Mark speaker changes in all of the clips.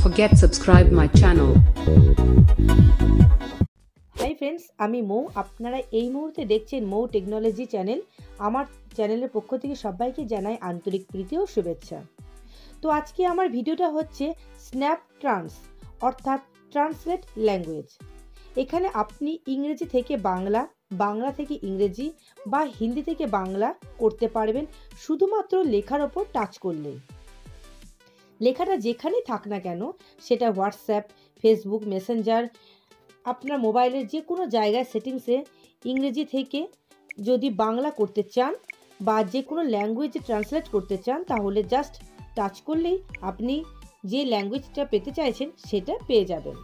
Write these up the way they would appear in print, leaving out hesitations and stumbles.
Speaker 1: forget subscribe my channel.
Speaker 2: Hi friends, আমি মৌ। আপনারা এই মুহূর্তে দেখছেন মৌ টেকনোলজি চ্যানেল। আমার চ্যানেলের পক্ষ থেকে সবাইকে জানাই আন্তরিক প্রীতি ও শুভেচ্ছা। তো আজকে আমার ভিডিওটা হচ্ছে স্ন্যাপ ট্রান্স অর্থাৎ ট্রান্সলেট ল্যাঙ্গুয়েজ। এখানে আপনি ইংরেজি থেকে বাংলা, বাংলা থেকে ইংরেজি বা হিন্দি থেকে বাংলা করতে পারবেন শুধুমাত্র লেখার ওপর টাচ করলেই। লেখাটা যেখানেই থাক না কেন, সেটা হোয়াটসঅ্যাপ, ফেসবুক, মেসেঞ্জার, আপনার মোবাইলের যে কোনো জায়গায় সেটিংসে ইংরেজি থেকে যদি বাংলা করতে চান বা যে কোনো ল্যাঙ্গুয়েজে ট্রান্সলেট করতে চান, তাহলে জাস্ট টাচ করলেই আপনি যে ল্যাঙ্গুয়েজটা পেতে চাইছেন সেটা পেয়ে যাবেন।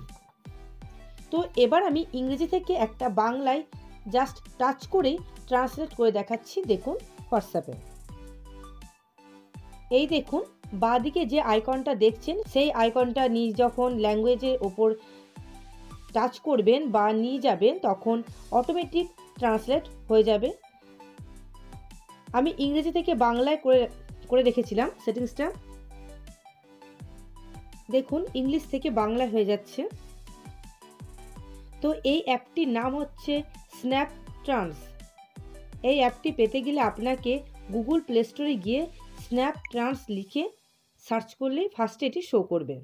Speaker 2: তো এবার আমি ইংরেজি থেকে একটা বাংলায় জাস্ট টাচ করেই ট্রান্সলেট করে দেখাচ্ছি। দেখুন হোয়াটসঅ্যাপে, এই দেখুন বাঁদিকে যে আইকনটা দেখছেন, সেই আইকনটা নিয়ে যখন ল্যাঙ্গুয়েজের ওপর টাচ করবেন বা নিয়ে যাবেন, তখন অটোমেটিক ট্রান্সলেট হয়ে যাবে। আমি ইংরেজি থেকে বাংলায় করে রেখেছিলাম সেটিংসটা। দেখুন ইংলিশ থেকে বাংলায় হয়ে যাচ্ছে। তো এই অ্যাপটির নাম হচ্ছে স্ন্যাপ ট্রান্স। এই অ্যাপটি পেতে গেলে আপনাকে গুগল প্লে স্টোরে গিয়ে স্ন্যাপ ট্রান্স লিখে সার্চ করলেই ফার্স্টে এটি শো করবে।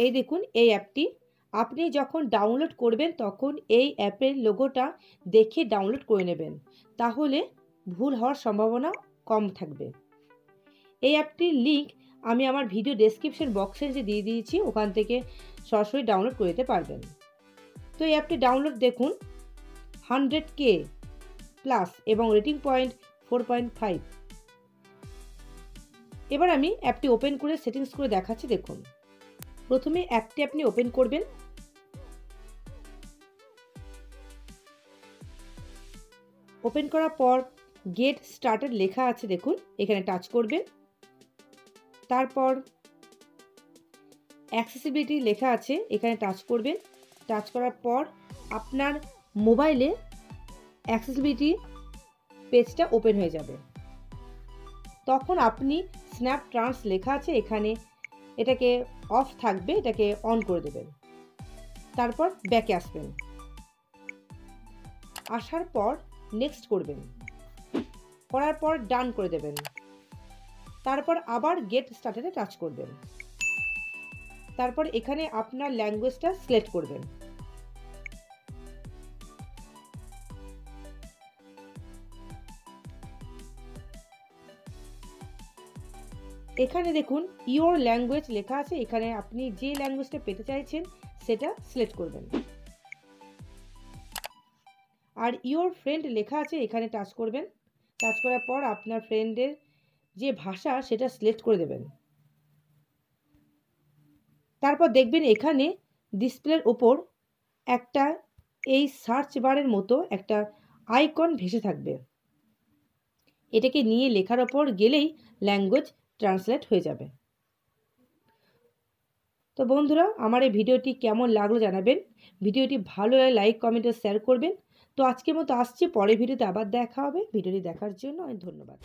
Speaker 2: এই দেখুন এই অ্যাপটি। আপনি যখন ডাউনলোড করবেন তখন এই অ্যাপের লোগোটা দেখে ডাউনলোড করে নেবেন, তাহলে ভুল হওয়ার সম্ভাবনা কম থাকবে। এই অ্যাপটির লিঙ্ক আমি আমার ভিডিও ডেসক্রিপশন বক্সে যে দিয়ে দিয়েছি, ওখান থেকে সরাসরি ডাউনলোড করে নিতে পারবেন। তো এই অ্যাপটি ডাউনলোড দেখুন 100K প্লাস এবং রেটিং পয়েন্ট 4.5। এবার আমি অ্যাপটি ওপেন করে সেটিংস করে দেখাচ্ছি। দেখুন প্রথমে অ্যাপটি আপনি ওপেন করবেন। ওপেন করার পর গেট স্টার্টেড লেখা আছে, দেখুন এখানে টাচ করবেন। তারপর অ্যাক্সেসিবিলিটি লেখা আছে, এখানে টাচ করবেন। টাচ করার পর আপনার মোবাইলে অ্যাক্সেসিবিলিটি পেজটা ওপেন হয়ে যাবে। তখন আপনি স্ন্যাপ ট্রান্স লেখা আছে এখানে, এটাকে অফ থাকবে, এটাকে অন করে দেবেন। তারপর ব্যাকে আসবেন। আসার পর নেক্সট করবেন, করার পর ডান করে দেবেন। তারপর আবার গেট স্টার্টেডে টাচ করবেন। তারপর এখানে আপনার ল্যাঙ্গুয়েজটা সিলেক্ট করবেন। এখানে দেখুন ইওর ল্যাঙ্গুয়েজ লেখা আছে, এখানে আপনি যে ল্যাঙ্গুয়েজটা পেতে চাইছেন সেটা সিলেক্ট করবেন। আর ইওর ফ্রেন্ড লেখা আছে, এখানে টাচ করবেন। টাচ করার পর আপনার ফ্রেন্ডের যে ভাষা সেটা সিলেক্ট করে দেবেন। তারপর দেখবেন এখানে ডিসপ্লের উপর একটা এই সার্চ বারের মতো একটা আইকন ভেসে থাকবে। এটাকে নিয়ে লেখার ওপর গেলেই ল্যাঙ্গুয়েজ ট্রান্সলেট হয়ে যাবে। তো বন্ধুরা, আমার এই ভিডিওটি কেমন লাগলো জানাবেন। ভিডিওটি ভালো লাগলে লাইক, কমেন্ট ও শেয়ার করবেন। তো আজকের মতো আসছি, পরের ভিডিওতে আবার দেখা হবে। ভিডিওটি দেখার জন্য অনেক ধন্যবাদ।